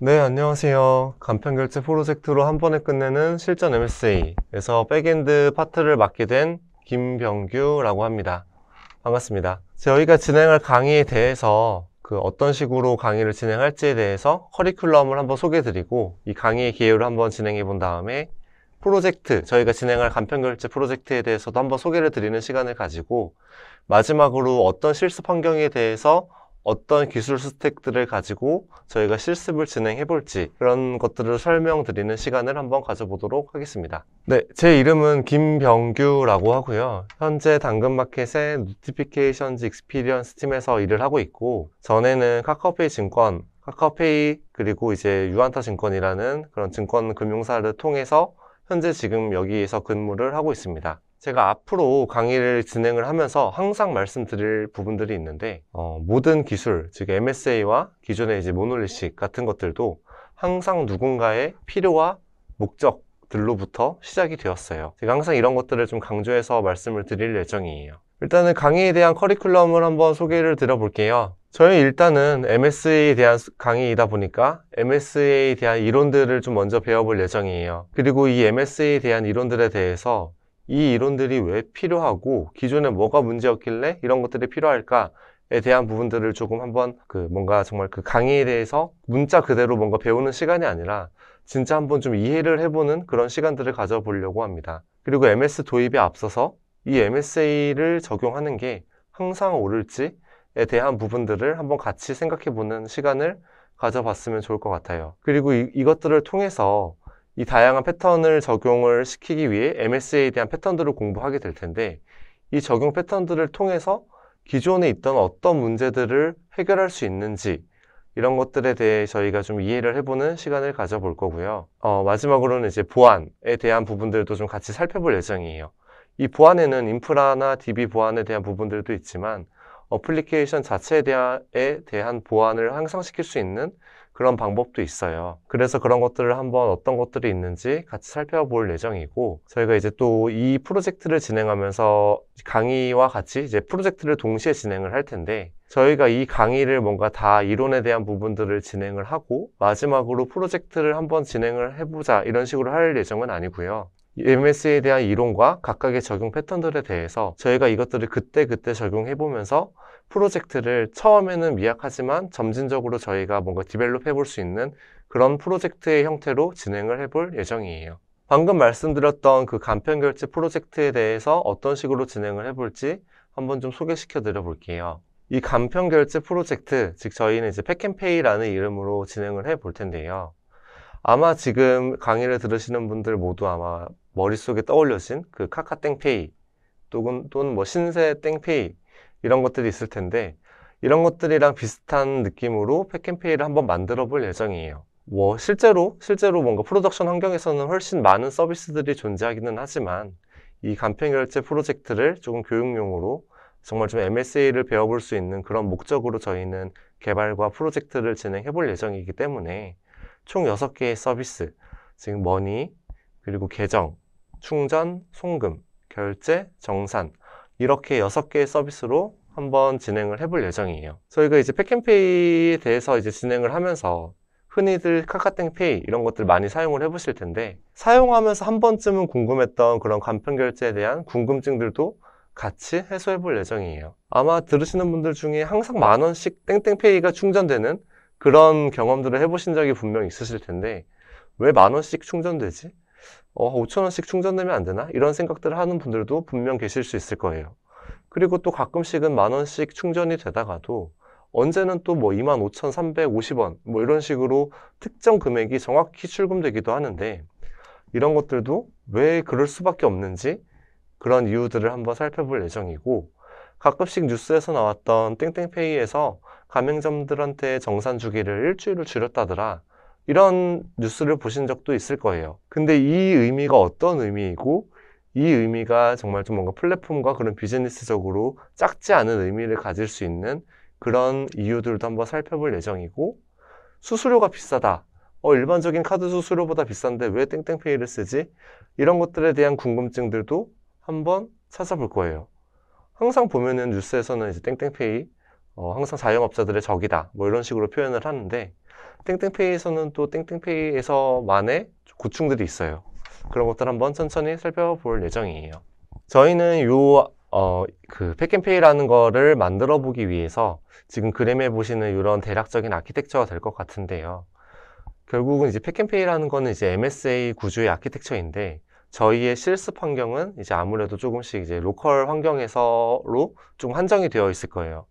네, 안녕하세요. 간편결제 프로젝트로 한 번에 끝내는 실전 MSA에서 백엔드 파트를 맡게 된 김병규라고 합니다. 반갑습니다. 저희가 진행할 강의에 대해서 어떤 식으로 강의를 진행할지에 대해서 커리큘럼을 한번 소개해드리고 이 강의의 기회로 한번 진행해 본 다음에 프로젝트, 저희가 진행할 간편결제 프로젝트에 대해서도 한번 소개를 드리는 시간을 가지고 마지막으로 어떤 실습 환경에 대해서 어떤 기술 스택들을 가지고 저희가 실습을 진행해 볼지 그런 것들을 설명드리는 시간을 한번 가져보도록 하겠습니다. 네, 제 이름은 김병규라고 하고요. 현재 당근마켓의 노티피케이션즈 익스피리언스 팀에서 일을 하고 있고, 전에는 카카오페이 증권, 카카오페이 그리고 이제 유안타 증권이라는 그런 증권 금융사를 통해서 현재 지금 여기에서 근무를 하고 있습니다. 제가 앞으로 강의를 진행을 하면서 항상 말씀드릴 부분들이 있는데 모든 기술, 즉 MSA와 기존의 이제 모놀리식 같은 것들도 항상 누군가의 필요와 목적들로부터 시작이 되었어요. 제가 항상 이런 것들을 좀 강조해서 말씀을 드릴 예정이에요. 일단은 강의에 대한 커리큘럼을 한번 소개를 드려볼게요. 저희 일단은 MSA에 대한 강의이다 보니까 MSA에 대한 이론들을 좀 먼저 배워볼 예정이에요. 그리고 이 MSA에 대한 이론들에 대해서 이 이론들이 왜 필요하고 기존에 뭐가 문제였길래 이런 것들이 필요할까에 대한 부분들을 조금 한번 뭔가 정말 강의에 대해서 문자 그대로 뭔가 배우는 시간이 아니라 진짜 한번 좀 이해를 해보는 그런 시간들을 가져보려고 합니다. 그리고 MS 도입에 앞서서 이 MSA를 적용하는 게 항상 옳을지에 대한 부분들을 한번 같이 생각해보는 시간을 가져봤으면 좋을 것 같아요. 그리고 이것들을 통해서 이 다양한 패턴을 적용을 시키기 위해 MSA에 대한 패턴들을 공부하게 될 텐데, 이 적용 패턴들을 통해서 기존에 있던 어떤 문제들을 해결할 수 있는지 이런 것들에 대해 저희가 좀 이해를 해보는 시간을 가져볼 거고요. 마지막으로는 이제 보안에 대한 부분들도 좀 같이 살펴볼 예정이에요. 이 보안에는 인프라나 DB 보안에 대한 부분들도 있지만 어플리케이션 자체에 대한 보안을 향상시킬 수 있는 그런 방법도 있어요. 그래서 그런 것들을 한번 어떤 것들이 있는지 같이 살펴볼 예정이고, 저희가 이제 또 이 프로젝트를 진행하면서 강의와 같이 이제 프로젝트를 동시에 진행을 할 텐데, 저희가 이 강의를 뭔가 다 이론에 대한 부분들을 진행을 하고 마지막으로 프로젝트를 한번 진행을 해보자 이런 식으로 할 예정은 아니고요. MS에 대한 이론과 각각의 적용 패턴들에 대해서 저희가 이것들을 그때그때 적용해보면서 프로젝트를 처음에는 미약하지만 점진적으로 저희가 뭔가 디벨롭 해볼 수 있는 그런 프로젝트의 형태로 진행을 해볼 예정이에요. 방금 말씀드렸던 간편결제 프로젝트에 대해서 어떤 식으로 진행을 해볼지 한번 좀 소개시켜 드려 볼게요. 이 간편결제 프로젝트, 즉 저희는 이제 팩앤페이라는 이름으로 진행을 해볼 텐데요. 아마 지금 강의를 들으시는 분들 모두 아마 머릿속에 떠올려진 카카땡페이 또는 뭐 신세 땡페이 이런 것들이 있을 텐데, 이런 것들이랑 비슷한 느낌으로 팩앤페이를 한번 만들어 볼 예정이에요. 뭐 실제로 뭔가 프로덕션 환경에서는 훨씬 많은 서비스들이 존재하기는 하지만 이 간편결제 프로젝트를 조금 교육용으로 정말 좀 MSA를 배워볼 수 있는 그런 목적으로 저희는 개발과 프로젝트를 진행해 볼 예정이기 때문에 총 6개의 서비스, 즉 머니, 그리고 계정, 충전, 송금, 결제, 정산 이렇게 6개의 서비스로 한번 진행을 해볼 예정이에요. 저희가 이제 팩앤페이에 대해서 이제 진행을 하면서 흔히들 카카땡페이 이런 것들 많이 사용을 해보실 텐데, 사용하면서 한 번쯤은 궁금했던 그런 간편결제에 대한 궁금증들도 같이 해소해 볼 예정이에요. 아마 들으시는 분들 중에 항상 10,000원씩 땡땡페이가 충전되는 그런 경험들을 해보신 적이 분명 있으실 텐데, 왜 10,000원씩 충전되지? 5,000원씩 충전되면 안 되나? 이런 생각들을 하는 분들도 분명 계실 수 있을 거예요. 그리고 또 가끔씩은 10,000원씩 충전이 되다가도 언제는 또 뭐 25,350원 뭐 이런 식으로 특정 금액이 정확히 출금되기도 하는데, 이런 것들도 왜 그럴 수밖에 없는지 그런 이유들을 한번 살펴볼 예정이고, 가끔씩 뉴스에서 나왔던 땡땡페이에서 가맹점들한테 정산 주기를 일주일을 줄였다더라, 이런 뉴스를 보신 적도 있을 거예요. 근데 이 의미가 어떤 의미이고, 이 의미가 정말 좀 뭔가 플랫폼과 그런 비즈니스적으로 작지 않은 의미를 가질 수 있는 그런 이유들도 한번 살펴볼 예정이고, 수수료가 비싸다, 일반적인 카드 수수료보다 비싼데 왜 땡땡페이를 쓰지? 이런 것들에 대한 궁금증들도 한번 찾아볼 거예요. 항상 보면은 뉴스에서는 이제 땡땡페이 항상 자영업자들의 적이다. 뭐 이런 식으로 표현을 하는데, 땡땡페이에서는 또 땡땡페이에서만의 고충들이 있어요. 그런 것들 한번 천천히 살펴볼 예정이에요. 저희는 팩앤페이라는 거를 만들어 보기 위해서 지금 그림에 보시는 이런 대략적인 아키텍처가 될 것 같은데요. 결국은 이제 팩앤페이라는 거는 이제 MSA 구조의 아키텍처인데, 저희의 실습 환경은 이제 아무래도 조금씩 이제 로컬 환경에서로 좀 한정이 되어 있을 거예요.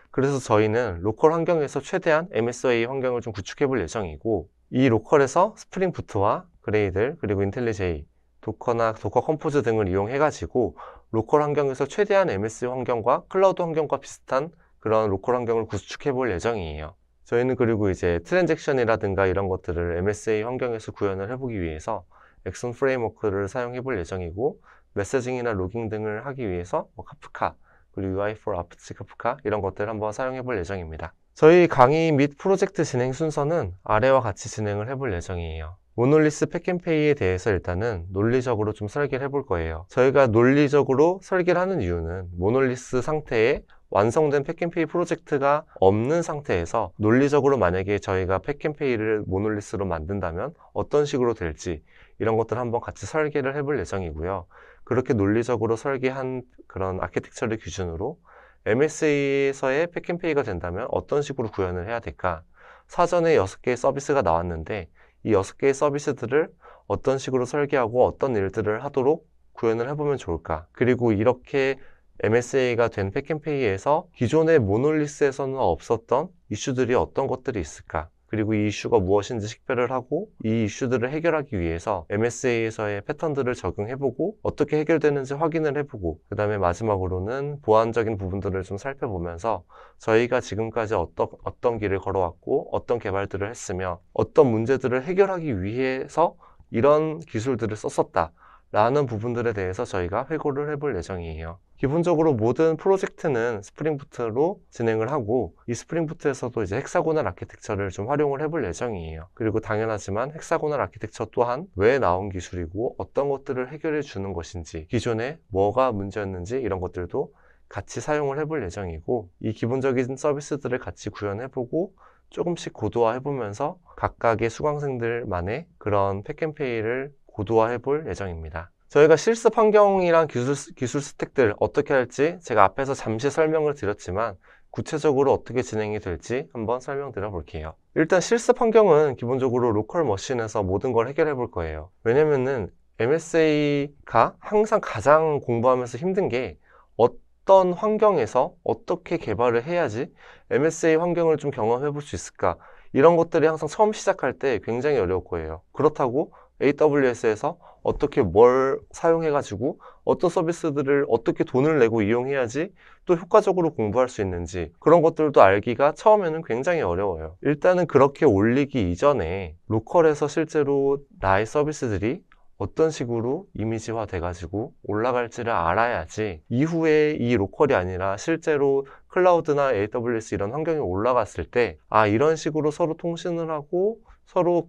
그래서 저희는 로컬 환경에서 최대한 MSA 환경을 좀 구축해 볼 예정이고, 이 로컬에서 스프링 부트와 그레이들, 그리고 인텔리제이, 도커나 도커 컴포즈 등을 이용해 가지고 로컬 환경에서 최대한 MSA 환경과 클라우드 환경과 비슷한 그런 로컬 환경을 구축해 볼 예정이에요. 저희는 그리고 이제 트랜잭션이라든가 이런 것들을 MSA 환경에서 구현을 해보기 위해서 엑슨 프레임워크를 사용해 볼 예정이고, 메시징이나 로깅 등을 하기 위해서 카프카, 그리고 UI4 아프치 카프카 이런 것들을 한번 사용해 볼 예정입니다. 저희 강의 및 프로젝트 진행 순서는 아래와 같이 진행을 해볼 예정이에요. 모놀리스 팩앤페이에 대해서 일단은 논리적으로 좀 설계를 해볼 거예요. 저희가 논리적으로 설계를 하는 이유는 모놀리스 상태에 완성된 팩앤페이 프로젝트가 없는 상태에서 논리적으로 만약에 저희가 팩앤페이를 모놀리스로 만든다면 어떤 식으로 될지 이런 것들 한번 같이 설계를 해볼 예정이고요. 그렇게 논리적으로 설계한 그런 아키텍처를 기준으로 MSA에서의 팩앤페이가 된다면 어떤 식으로 구현을 해야 될까? 사전에 6개의 서비스가 나왔는데 이 6개의 서비스들을 어떤 식으로 설계하고 어떤 일들을 하도록 구현을 해보면 좋을까? 그리고 이렇게 MSA가 된 팩앤페이에서 기존의 모놀리스에서는 없었던 이슈들이 어떤 것들이 있을까? 그리고 이 이슈가 무엇인지 식별을 하고 이 이슈들을 해결하기 위해서 MSA에서의 패턴들을 적용해보고 어떻게 해결되는지 확인을 해보고 그 다음에 마지막으로는 보완적인 부분들을 좀 살펴보면서 저희가 지금까지 어떤 길을 걸어왔고 어떤 개발들을 했으며 어떤 문제들을 해결하기 위해서 이런 기술들을 썼었다 라는 부분들에 대해서 저희가 회고를 해볼 예정이에요. 기본적으로 모든 프로젝트는 스프링부트로 진행을 하고 이 스프링부트에서도 이제 헥사고널 아키텍처를 좀 활용을 해볼 예정이에요. 그리고 당연하지만 헥사고널 아키텍처 또한 왜 나온 기술이고 어떤 것들을 해결해 주는 것인지 기존에 뭐가 문제였는지 이런 것들도 같이 사용을 해볼 예정이고 이 기본적인 서비스들을 같이 구현해보고 조금씩 고도화해보면서 각각의 수강생들만의 그런 팩앤페이를 고도화해 볼 예정입니다. 저희가 실습 환경이랑 기술 스택들 어떻게 할지 제가 앞에서 잠시 설명을 드렸지만 구체적으로 어떻게 진행이 될지 한번 설명드려 볼게요. 일단 실습 환경은 기본적으로 로컬 머신에서 모든 걸 해결해 볼 거예요. 왜냐면은 MSA가 항상 가장 공부하면서 힘든 게 어떤 환경에서 어떻게 개발을 해야지 MSA 환경을 좀 경험해 볼 수 있을까? 이런 것들이 항상 처음 시작할 때 굉장히 어려울 거예요. 그렇다고 AWS에서 어떻게 뭘 사용해가지고 어떤 서비스들을 어떻게 돈을 내고 이용해야지 또 효과적으로 공부할 수 있는지 그런 것들도 알기가 처음에는 굉장히 어려워요. 일단은 그렇게 올리기 이전에 로컬에서 실제로 나의 서비스들이 어떤 식으로 이미지화 돼가지고 올라갈지를 알아야지 이후에 이 로컬이 아니라 실제로 클라우드나 AWS 이런 환경에 올라갔을 때 이런 식으로 서로 통신을 하고 서로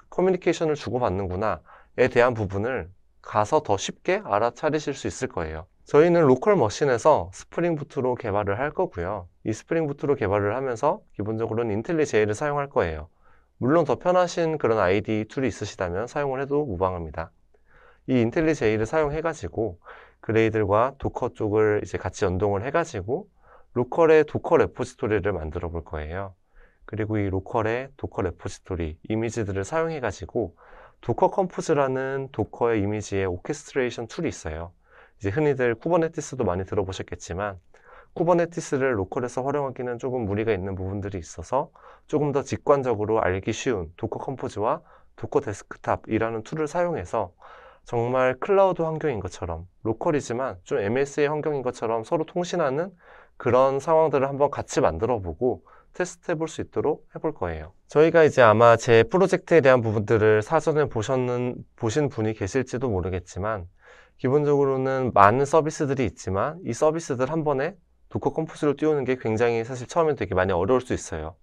커뮤니케이션을 주고받는구나에 대한 부분을 가서 더 쉽게 알아차리실 수 있을 거예요. 저희는 로컬 머신에서 스프링부트로 개발을 할 거고요. 이 스프링부트로 개발을 하면서 기본적으로는 인텔리제이를 사용할 거예요. 물론 더 편하신 그런 IDE 툴이 있으시다면 사용을 해도 무방합니다. 이 인텔리제이를 사용해가지고 그레이들과 도커 쪽을 이제 같이 연동을 해가지고 로컬의 도커 레포지토리를 만들어 볼 거예요. 그리고 이 로컬의 도커 레포지토리 이미지들을 사용해가지고 도커 컴포즈라는 도커의 이미지의 오케스트레이션 툴이 있어요. 이제 흔히들 쿠버네티스도 많이 들어보셨겠지만 쿠버네티스를 로컬에서 활용하기는 조금 무리가 있는 부분들이 있어서 조금 더 직관적으로 알기 쉬운 도커 컴포즈와 도커 데스크탑이라는 툴을 사용해서 정말 클라우드 환경인 것처럼 로컬이지만 좀 MSA 환경인 것처럼 서로 통신하는 그런 상황들을 한번 같이 만들어 보고 테스트 해볼 수 있도록 해볼 거예요. 저희가 이제 아마 제 프로젝트에 대한 부분들을 사전에 보신 분이 계실지도 모르겠지만 기본적으로는 많은 서비스들이 있지만 이 서비스들 한 번에 도커 컴포즈로 띄우는 게 굉장히 사실 처음엔 되게 많이 어려울 수 있어요.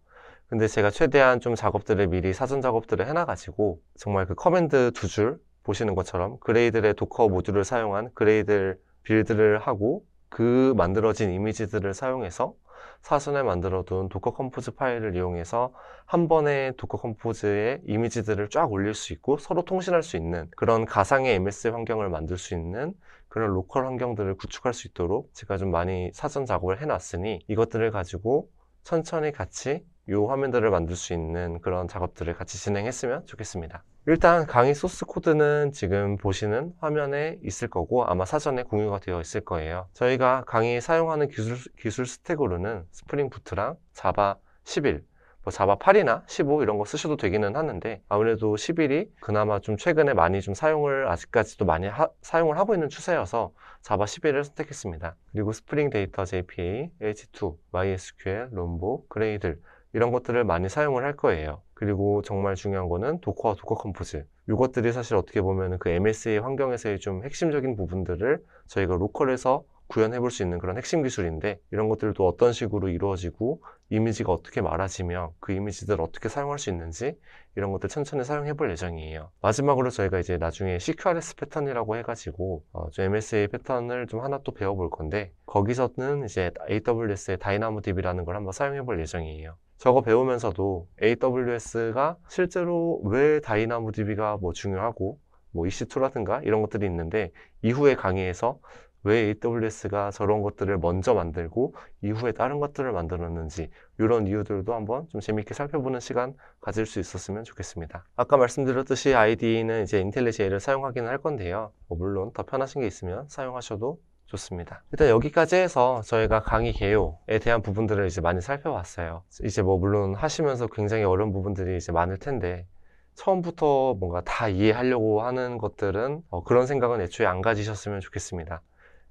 근데 제가 최대한 좀 작업들을 미리 사전 작업들을 해놔가지고 정말 그 커맨드 2줄 보시는 것처럼 그레이들의 도커 모듈을 사용한 그레이들 빌드를 하고 그 만들어진 이미지들을 사용해서 사전에 만들어둔 도커 컴포즈 파일을 이용해서 한 번에 도커 컴포즈의 이미지들을 쫙 올릴 수 있고 서로 통신할 수 있는 그런 가상의 MS 환경을 만들 수 있는 그런 로컬 환경들을 구축할 수 있도록 제가 좀 많이 사전 작업을 해놨으니 이것들을 가지고 천천히 같이 이 화면들을 만들 수 있는 그런 작업들을 같이 진행했으면 좋겠습니다. 일단 강의 소스 코드는 지금 보시는 화면에 있을 거고 아마 사전에 공유가 되어 있을 거예요. 저희가 강의에 사용하는 기술 스택으로는 스프링 부트랑 자바 11, 뭐 자바 8이나 15 이런 거 쓰셔도 되기는 하는데 아무래도 11이 그나마 좀 최근에 많이 좀 사용을 아직까지도 많이 사용을 하고 있는 추세여서 자바 11을 선택했습니다. 그리고 스프링 데이터 JPA, H2, MySQL, 롬보, 그레이들 이런 것들을 많이 사용을 할 거예요. 그리고 정말 중요한 거는 도커와 도커 컴포즈. 이것들이 사실 어떻게 보면 그 MSA 환경에서의 좀 핵심적인 부분들을 저희가 로컬에서 구현해 볼 수 있는 그런 핵심 기술인데 이런 것들도 어떤 식으로 이루어지고 이미지가 어떻게 말아지며 그 이미지들을 어떻게 사용할 수 있는지 이런 것들 천천히 사용해 볼 예정이에요. 마지막으로 저희가 이제 나중에 CQRS 패턴이라고 해가지고 좀 MSA 패턴을 좀 하나 또 배워볼 건데 거기서는 이제 AWS의 DynamoDB라는 걸 한번 사용해 볼 예정이에요. 저거 배우면서도 AWS가 실제로 왜 DynamoDB가 뭐 중요하고 뭐 EC2라든가 이런 것들이 있는데 이후에 강의에서 왜 AWS가 저런 것들을 먼저 만들고 이후에 다른 것들을 만들었는지 이런 이유들도 한번 좀 재밌게 살펴보는 시간 가질 수 있었으면 좋겠습니다. 아까 말씀드렸듯이 IDE는 이제 인텔리제이를 사용하기는 할 건데요. 물론 더 편하신 게 있으면 사용하셔도 좋습니다. 일단 여기까지 해서 저희가 강의 개요에 대한 부분들을 이제 많이 살펴봤어요. 이제 뭐 물론 하시면서 굉장히 어려운 부분들이 이제 많을 텐데 처음부터 뭔가 다 이해하려고 하는 것들은 그런 생각은 애초에 안 가지셨으면 좋겠습니다.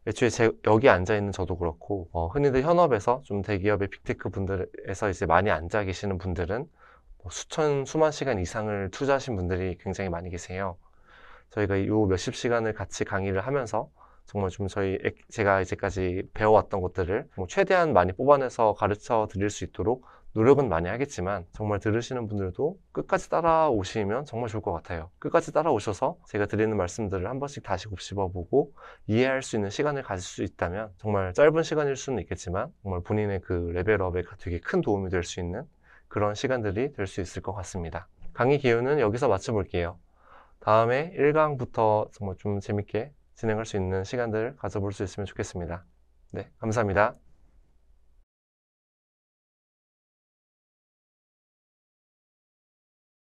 애초에 여기 앉아있는 저도 그렇고 흔히들 현업에서 좀 대기업의 빅테크 분들에서 이제 많이 앉아 계시는 분들은 뭐 수만 시간 이상을 투자하신 분들이 굉장히 많이 계세요. 저희가 이 몇십 시간을 같이 강의를 하면서 정말 좀 제가 이제까지 배워왔던 것들을 최대한 많이 뽑아내서 가르쳐 드릴 수 있도록 노력은 많이 하겠지만 정말 들으시는 분들도 끝까지 따라오시면 정말 좋을 것 같아요. 끝까지 따라오셔서 제가 드리는 말씀들을 한 번씩 다시 곱씹어보고 이해할 수 있는 시간을 가질 수 있다면 정말 짧은 시간일 수는 있겠지만 정말 본인의 그 레벨업에 되게 큰 도움이 될 수 있는 그런 시간들이 될 수 있을 것 같습니다. 강의 기호는 여기서 마쳐볼게요. 다음에 1강부터 정말 좀 재밌게 진행할 수 있는 시간들을 가져볼 수 있으면 좋겠습니다. 네, 감사합니다.